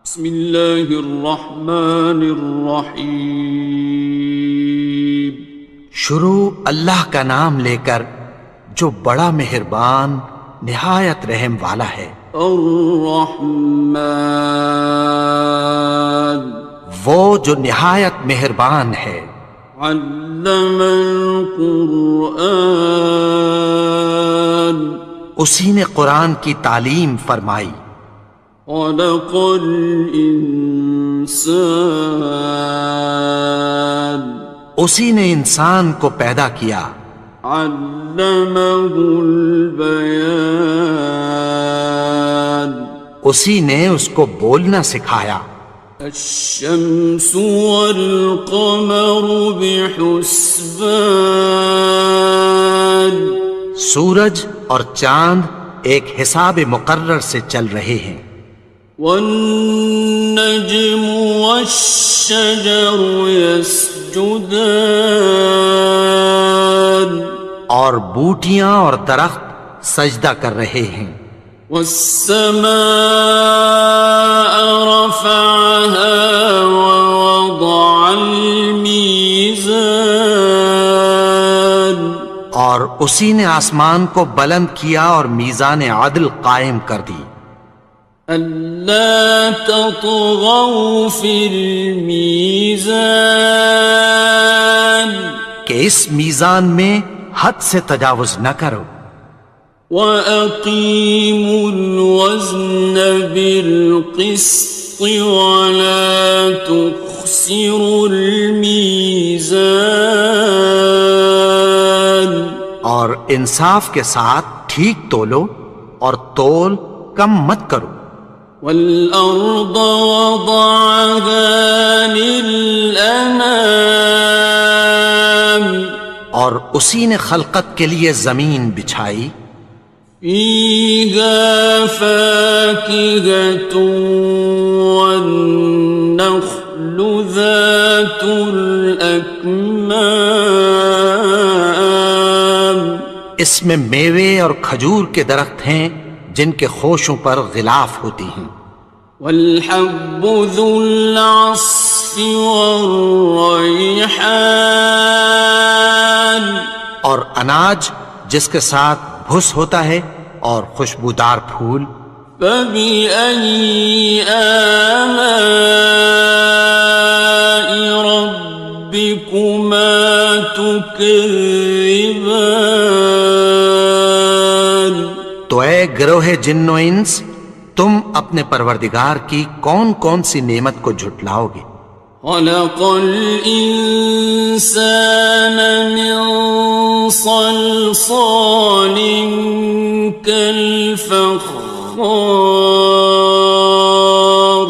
بسم اللہ الرحمن الرحیم۔ شروع اللہ کا نام لے کر جو بڑا مہربان نہایت رحم والا ہے۔ الرحمن، وہ جو نہایت مہربان ہے۔ علم القرآن، اسی نے قرآن کی تعلیم فرمائی۔ خلق الانسان، اسی نے انسان کو پیدا کیا۔ علمہ البیان، اسی نے اس کو بولنا سکھایا۔ الشمس والقمر بحسبان، سورج اور چاند ایک حساب مقرر سے چل رہے ہیں۔ والنجم والشجر يسجدان، اور بوٹیاں اور درخت سجدہ کر رہے ہیں۔ والسماء رفعها ووضع الميزان، اور اسی نے آسمان کو بلند کیا اور میزان عدل قائم کر دی۔ ألا تطغوا في الميزان، کہ اس میزان میں حد سے تجاوز نہ کرو۔ وَأَقِيمُوا الْوَزْنَ بِالْقِسْطِ وَلَا تُخْسِرُوا الْمِيزَانَ، اور انصاف کے ساتھ ٹھیک تولو اور تول کم مت کرو۔ وَالْأَرْضَ وَضَعَهَا لِلْأَنَامِ، اور اسی نے خلقت کے لیے زمین بچھائی۔ فِيهَا فَاكِهَةٌ وَالنَّخْلُ ذَاتُ الْأَكْمَامِ، اس میں میوے اور کھجور کے درخت ہیں جن کے خوشوں پر غلاف ہوتی ہیں۔ وَالْحَبُّ ذُو الْعَصْفِ وَالرَّيْحَانِ، اور اناج جس کے ساتھ بھس ہوتا ہے اور خوشبودار پھول۔ فَبِأَيِّ آلَاءِ رَبِّكُمَا تُكَذِّبَانِ، تو اے گروہ جن و انس، تم اپنے پروردگار کی کون کون سی نعمت کو جھٹلاؤ گے؟ خَلَقَ الْإِنسَانَ مِنْ صَلْصَالٍ كَالْفَخَّارِ،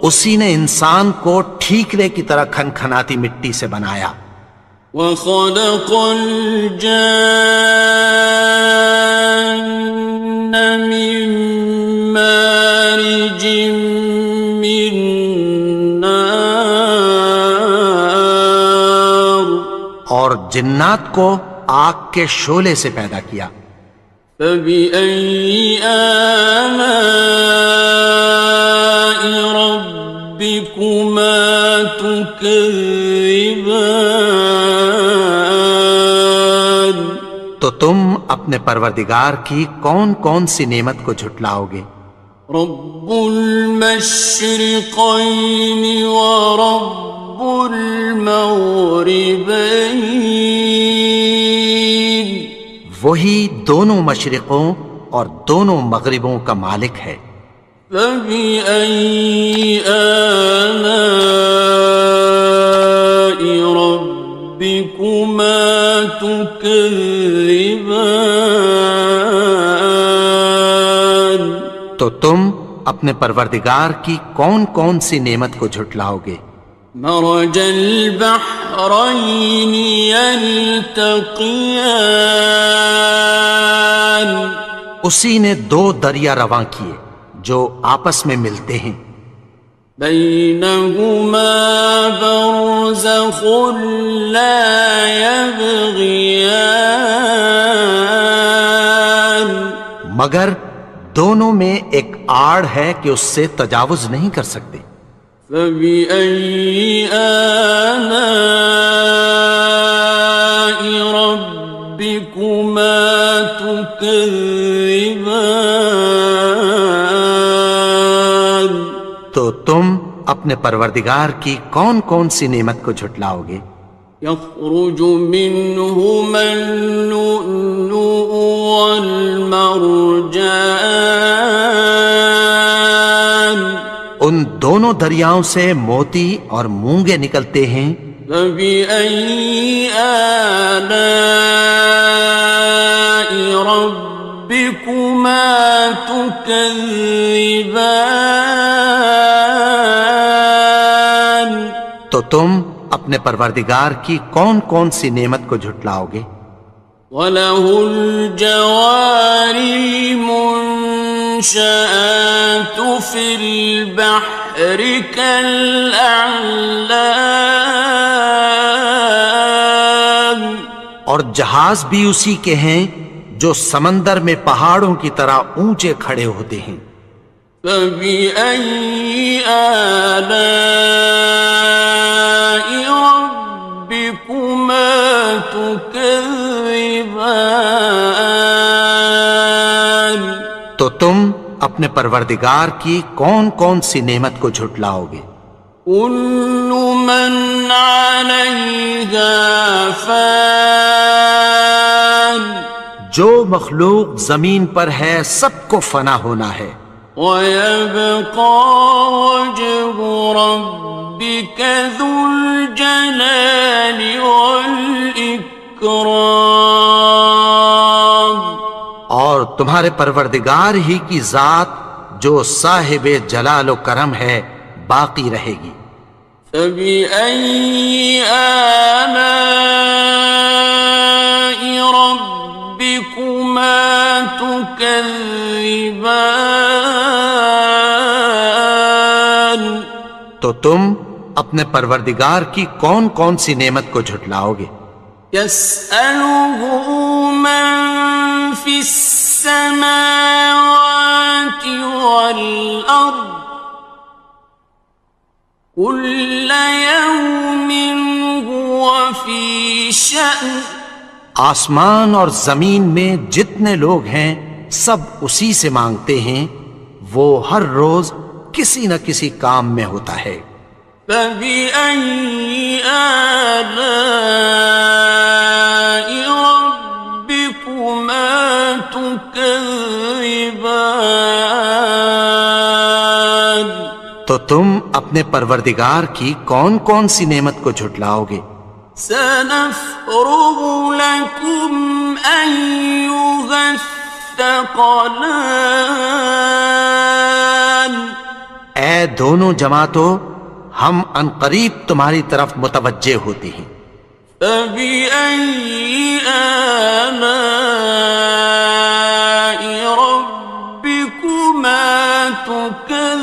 اسی نے انسان کو ٹھیکرے کی طرح کھنکھناتی مٹی سے بنایا۔ وَخَلَقَ الْجَانَّ مِن مَّارِجٍ مِّن نَّارٍ، اور جنات کو آگ کے شعلے سے پیدا کیا۔ فَبِأَيِّ آلَاءِ رَبِّكُمَا تُكَذِّبَانِ، تو تم اپنے پروردگار کی کون کون سی نعمت کو جھٹلاؤ گے؟ رب المشرقین ورب المغربین، وہی دونوں مشرقوں اور دونوں مغربوں کا مالک ہے۔ فَبِأَيِّ آلَاءِ رَبِّكُمَا تُكَذِّبَانِ، تو تم اپنے پروردگار کی کون کون سی نعمت کو جھٹلاؤ گے؟ مرج البحرین یلتقیان، اسی نے دو دریا رواں کیے جو آپس میں ملتے ہیں۔ بینہما برزخ لا یبغیان، مگر دونوں میں ایک آڑ ہے کہ اس سے تجاوز نہیں کر سکتے۔ فبأي آلاء ربكما تكذبان؟ تو تم اپنے پروردگار کی کون کون سی نعمت کو جھٹلاؤ گے؟ يخرج منهما اللؤلؤ والمرجان، ان دونوں دریاؤں سے موتی اور مونگے نکلتے ہیں۔ فبأي آلاء ربكما تكذبان؟ تو تم اپنے پروردگار کی کون کون سی نعمت کو جھٹلاؤ گے؟ وَلَهُ الْجَوَارِ الْمُنشَآتُ فِي الْبَحْرِ كَالْأَعْلَامِ، اور جہاز بھی اسی کے ہیں جو سمندر میں پہاڑوں کی طرح اونچے کھڑے ہوتے ہیں۔ فَبِأَيِّ آلَاءِ رَبِّكُمَا تُكَذِّبَانِ؟ تو تم اپنے پروردگار کی کون کون سی نعمت کو جھٹلاؤ گے؟ كُلُّ مَنْ عَلَيْهَا فَانٍ، جو مخلوق زمین پر ہے سب کو فنا ہونا ہے۔ وَيَبْقَى وَجْهُ رَبِّكَ ذُو الْجَلَالِ وَالْإِكْرَامِ، اور تمہارے پروردگار ہی کی ذات جو صاحب جلال و کرم ہے باقی رہے گی۔ فَبِأَيِّ آلَاءِ رَبِّكُمَا تُكَذِّبَانِ؟ تو تم اپنے پروردگار کی کون کون سی نعمت کو جھٹلاؤ گے؟ يَسْأَلُهُ مَن فِي السَّمَاوَاتِ وَالْأَرْضِ كُلَّ يَوْمٍ هُوَ فِي شَأْنٍ، آسمان اور زمین میں جتنے لوگ ہیں سب اسی سے مانگتے ہیں، وہ ہر روز کسی نہ کسی کام میں ہوتا ہے۔ فَبِأَيِّ آلَاءِ رَبِّكُمَا تُكَذِّبَانِ؟ تو تم اپنے پروردگار کی کون کون سی نعمت کو جھٹلاؤ گے؟ سَنَفْرُغُ لَكُمْ أَيُّهَ الثَّقَلَانِ، اے دونوں جماعتوں، ہم عنقریب تمہاری طرف متوجہ ہوتے ہیں۔ فَبِأَيِّ آلَاءِ رَبِّكُمَا تُكَذِّبَانِ؟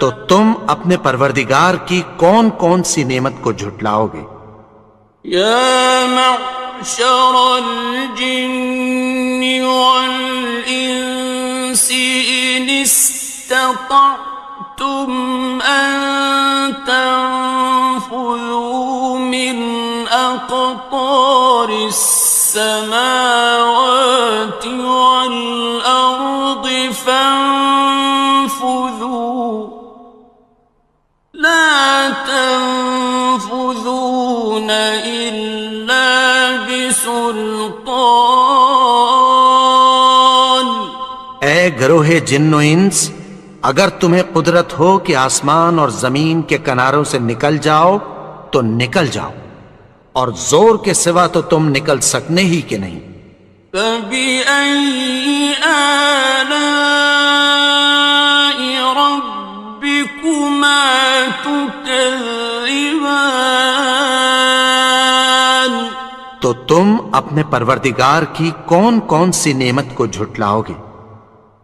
تو تم اپنے پروردگار کی کون کون سی نعمت کو جھٹلاؤ گے؟ يَا مَعْشَرَ الْجِنِّ وَالْإِنسِ إِنِ اسْتَطَعْتُمْ أَن تَنفُذُوا مِنْ أَقْطَارِ السَّمَاوَاتِ وَالْأَرْضِ فَانفُذُوا لَا تَنفُذُونَ إِلَّا بِسُلْطَانٍ۔ اے گروہ جن و انس، اگر تمہیں قدرت ہو کہ آسمان اور زمین کے کناروں سے نکل جاؤ تو نکل جاؤ، اور زور کے سوا تو تم نکل سکنے ہی کہ نہیں۔ فَبِأَيِّ آلَاءِ رَبِّكُمَا تُكَذِّبَانِ؟ تو تم اپنے پروردگار کی کون کون سی نعمت کو جھٹلاؤ گے؟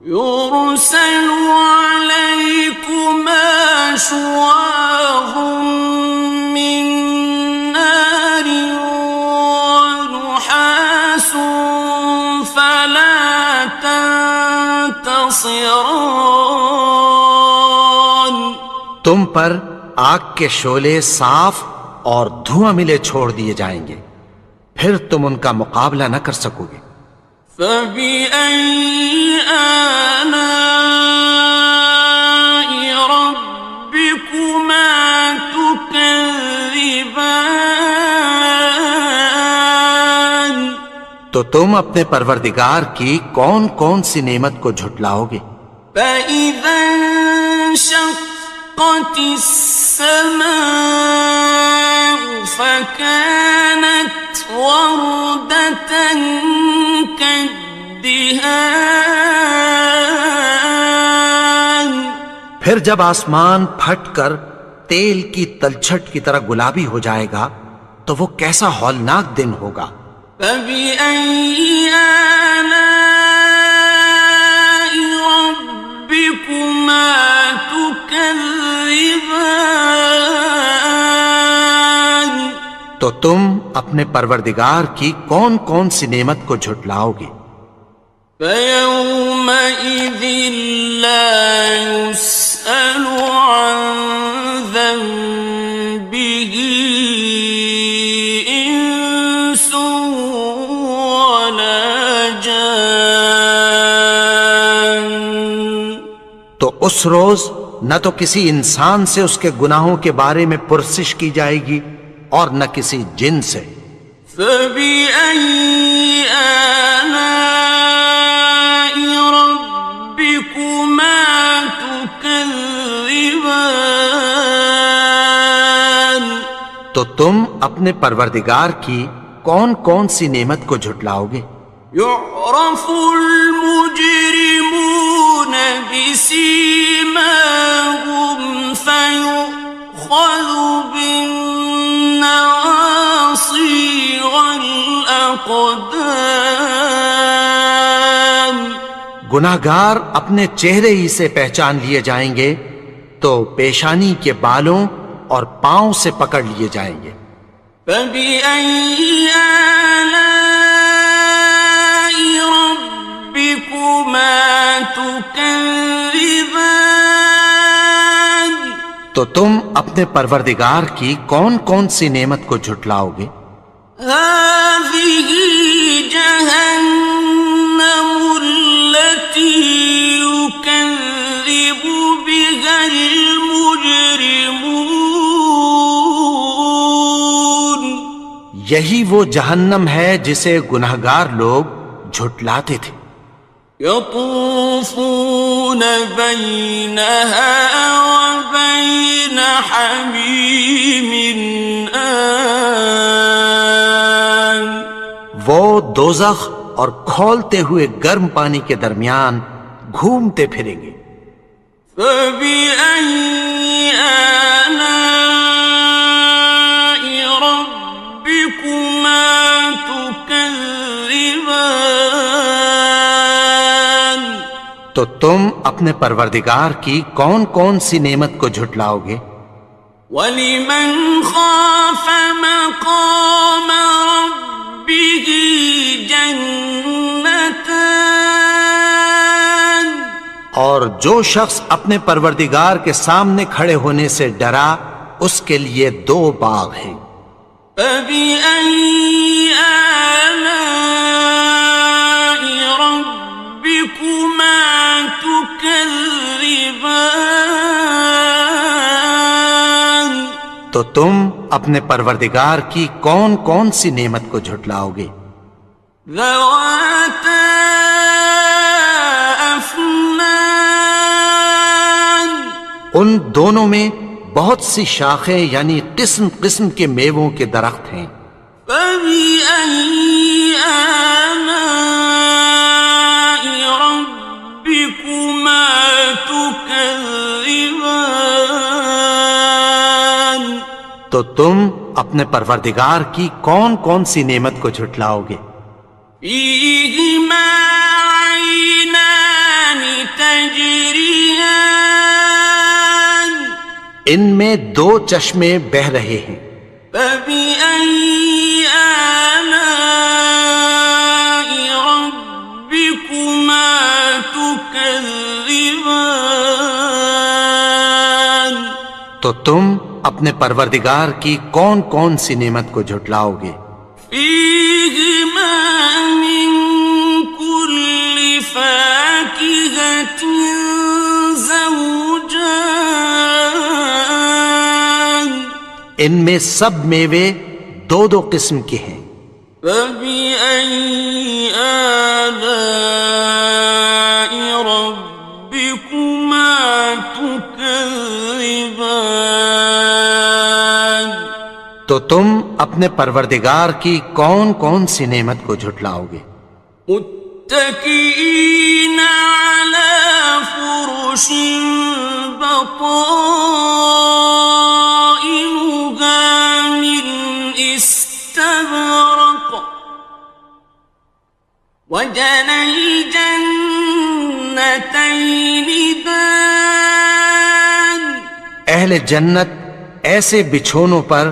يُرْسَلُ عَلَيْكُمَا شُوَاظٌ مِّن نَّارٍ وَنُحَاسٌ فَلَا خاصران تم پر آگ کے شعلے صاف اور دھواں ملے چھوڑ دیے جائیں گے، پھر تم ان کا مقابلہ نہ کر سکو گے۔ فَبِأَيِّ آلَاءِ رَبِّكُمَا تُكَذِّبَانِ تو تم اپنے پروردگار کی کون کون سی نعمت کو جھٹلاؤ گے؟ فَإِذَا انشَقَّتِ السَّمَاءُ فَكَانَتْ وَرْدَةً كَالدِّهَانِ پھر جب آسمان پھٹ کر تیل کی تلچھٹ کی طرح گلابی ہو جائے گا تو وہ کیسا ہولناک دن ہوگا۔ فَبِأَيِّ آلَاءِ رَبِّكُمَا تُكَذِّبَانِ تو تم اپنے پروردگار کی کون کون سی نعمت کو جھٹلاؤ گے؟ فَيَوْمَئِذٍ لَا يُسْأَلُ عَنْ ذَنبِهِ إِنسٌ وَلَا جَانٌ تو اس روز نہ تو کسی انسان سے اس کے گناہوں کے بارے میں پرسش کی جائے گی اور نہ کسی جن سے۔ فَبِأَيِّ آلَاءِ رَبِّكُمَا تُكَذِّبَانِ تو تم اپنے پروردگار کی کون کون سی نعمت کو جھٹلاؤ گے؟ يُعْرَفُ الْمُجْرِمُونَ بِسِيمَاهُمْ فَيُؤْخَذُ بِالنَّوَاصِي وَالْأَقْدَامِ گناہگار اپنے چہرے ہی سے پہچان لیے جائیں گے تو پیشانی کے بالوں اور پاؤں سے پکڑ لیے جائیں گے۔ فَبِأَيِّ آلَاءِ رَبِّكُمَا تُكَذِّبَانِ تو تم اپنے پروردگار کی کون کون سی نعمت کو جھٹلاؤ گے؟ هَٰذِهِ جَهَنَّمُ الَّتِي يُكَذِّبُ بِهَا الْمُجْرِمُونَ یہی وہ جہنم ہے جسے گناہگار لوگ جھٹلاتے تھے۔ يَطُوفُونَ بَيْنَهَا وَبَيْنَ حَمِيمٍ آنٍ وہ دوزخ اور کھولتے ہوئے گرم پانی کے درمیان گھومتے پھریں گے۔ فَبِأَيِّ آلَاءِ رَبِّكُمَا تُكَذِّبَانِ تو تم اپنے پروردگار کی کون کون سی نعمت کو جھٹلاؤ گے؟ وَلِمَنْ خَافَ مَقَامَ رَبِّهِ جَنَّتَانِ اور جو شخص اپنے پروردگار کے سامنے کھڑے ہونے سے ڈرا اس کے لیے دو باغ ہیں۔ فَبِأَيِّ آلَاءِ رَبِّكُمَا تُكَذِّبَانِ تو تم اپنے پروردگار کی کون کون سی نعمت کو جھٹلاؤ گے؟ ذَوَاتَا أَفْنَانٍ ان دونوں میں بہت سی شاخیں یعنی قسم قسم کے میووں کے درخت ہیں۔ فَبِأَيِّ آلَاءِ رَبِّكُمَا تُكَذِّبَانِ تو تم اپنے پروردگار کی کون کون سی نعمت کو جھٹلاؤ گے؟ فِيهِمَا عَيْنَانِ تَجْرِيَانِ ان میں دو چشمے بہہ رہے ہیں۔ فَبِأَيِّ آلَاءِ رَبِّكُمَا تُكَذِّبَانِ تو تم اپنے پروردگار کی کون کون سی نعمت کو جھٹلاؤ گے؟ فيهما من كل فاكهة زوجان ان میں سب میوے دو دو قسم کے ہیں۔ فبأي آلاء ربكما تكذبان تو تم اپنے پروردگار کی کون کون سی نعمت کو جھٹلاؤ گے؟ متكئين على فرش بطائنها من استبرق وجنى الجنتين دان اہل جنت ایسے بچھونوں پر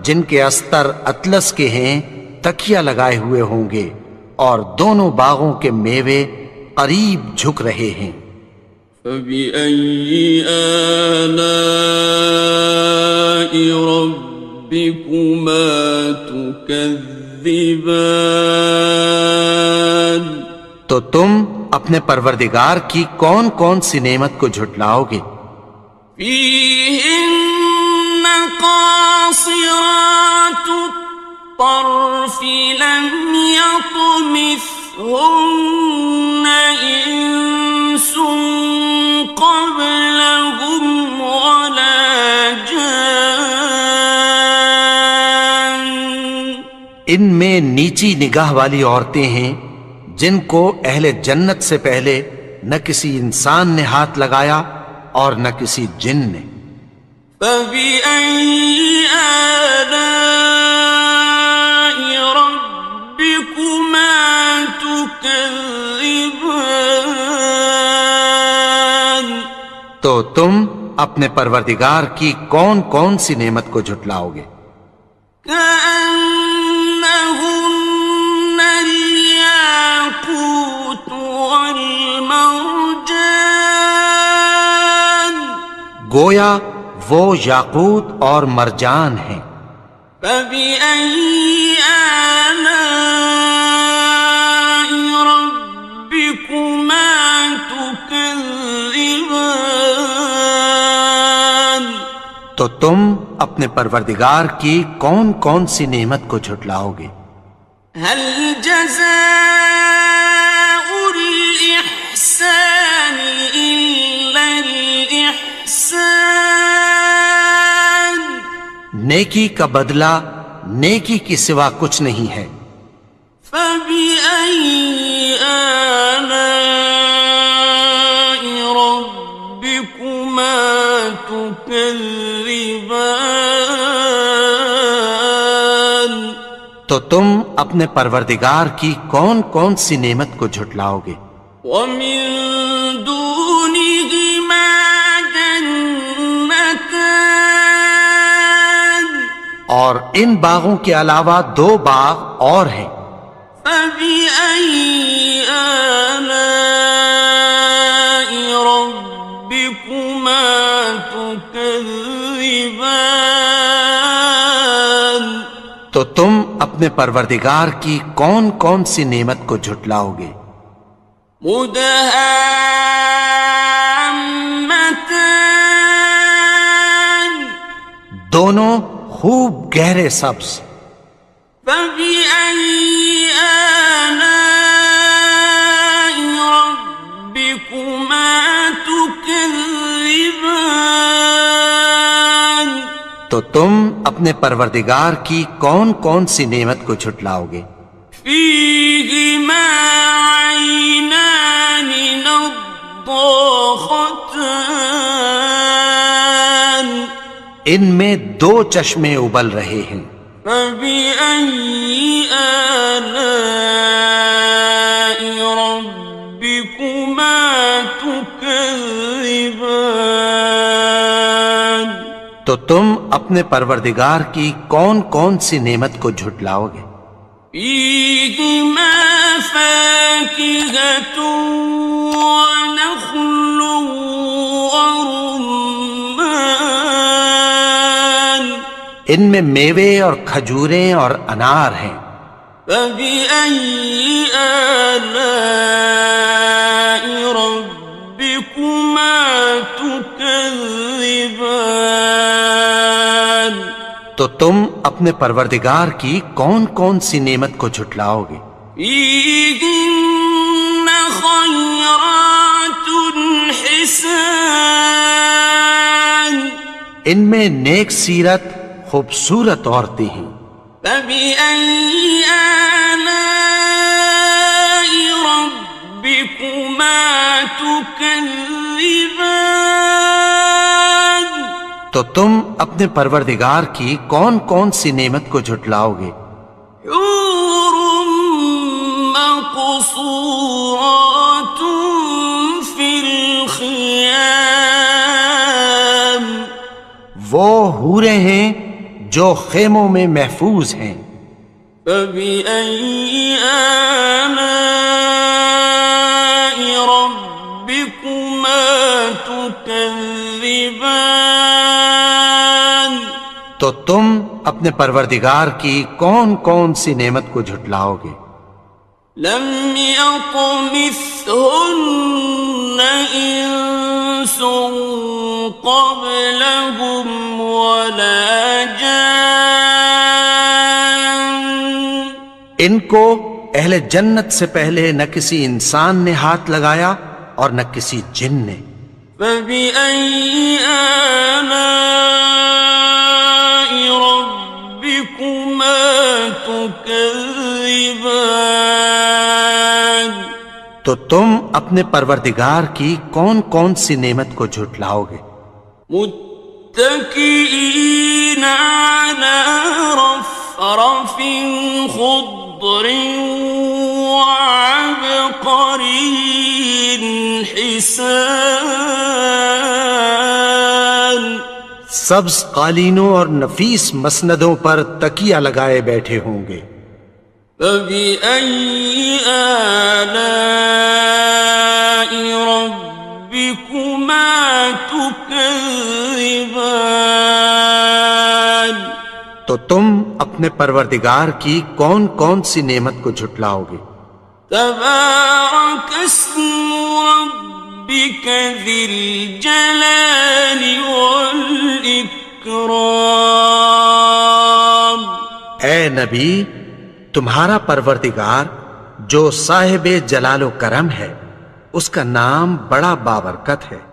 جن کے استر اطلس کے ہیں تکیہ لگائے ہوئے ہوں گے، اور دونوں باغوں کے میوے قریب جھک رہے ہیں۔ فبأي آلاء ربكما تكذبان تو تم اپنے پروردگار کی کون کون سی نعمت کو جھٹلاؤ گے؟ فيهن قاصرات الطرف لم يطمثهن إنس قبلهم ولا جان ان میں نیچی نگاہ والی عورتیں ہیں جن کو اہل جنت سے پہلے نہ کسی انسان نے ہاتھ لگایا اور نہ کسی جن نے۔ فبأي آلاء ربكما تكذبان تو تم اپنے پروردگار کی کون کون سی نعمت کو جھٹلاؤ گے؟ كأنهن الياقوت والمرجان گویا وہ یاقوت اور مرجان ہیں۔ فبأي آلاء ربكما تكذبان تو تم اپنے پروردگار کی کون کون سی نعمت کو جھٹلاؤ گے؟ هل جزاء الإحسان إلا الإحسان نیکی کا بدلہ نیکی کی سوا کچھ نہیں ہے۔ فبأي آلاء ربكما تكذبان تو تم اپنے پروردگار کی کون کون سی نعمت کو جھٹلاؤ گے؟ ومن دونهما جنتان اور ان باغوں کے علاوہ دو باغ اور ہیں۔ فبأي آلاء ربكما تكذبان تو تم اپنے پروردگار کی کون کون سی نعمت کو جھٹلاؤ گے؟ مدهامتان دونوں خوب گہرے سبز۔ فبأي آلاء ربكما تكذبان تو تم اپنے پروردگار کی کون کون سی نعمت کو جھٹلاؤ گے؟ فيهما عينان نضاختان ان میں دو چشمے ابل رہے ہیں۔ فبأي آلاء ربكما تكذبان تو تم اپنے پروردگار کی کون کون سی نعمت کو جھٹلاؤ گے؟ فيهما فاكهة ونخل ورمان ان میں میوے اور کھجوریں اور انار ہیں۔ فبأي آلاء ربكما تكذبان؟ تو تم اپنے پروردگار کی کون کون سی نعمت کو جھٹلاؤ گے؟ فيهن خيرات حسان، ان میں نیک سیرت خوبصورت عورتیں ہیں۔ فبأي آلاء ربكما تكذبان؟ تو تم اپنے پروردگار کی کون کون سی نعمت کو جھٹلاؤ گے؟ حور مقصورات في الخيام، وہ حوریں ہیں جو خیموں میں محفوظ ہیں۔ فبأي آلاء ربكما تكذبان؟ تو تم اپنے پروردگار کی کون کون سی نعمت کو جھٹلاؤ گے؟ لم يطمثهن إنس قبلهم ولا جان، ان کو اہل جنت سے پہلے نہ کسی انسان نے ہاتھ لگایا اور نہ کسی جن نے۔ فبأي آلاء ربكما تكذبان؟ تو تم اپنے پروردگار کی کون کون سی نعمت کو جھٹلاؤ گے؟ متكئين على رفرف خضر وعبقري حسان، سبز قالینوں اور نفیس مسندوں پر تکیہ لگائے بیٹھے ہوں گے۔ فبأي آلاء ربكما تكذبان؟ تو تم اپنے پروردگار کی کون کون سی نعمت کو جھٹلاؤ گے؟ تبارك اسم ربك ذي الجلال والإكرام۔ اے نبی، تمہارا پروردگار جو صاحب جلال و کرم ہے، اس کا نام بڑا بابرکت ہے۔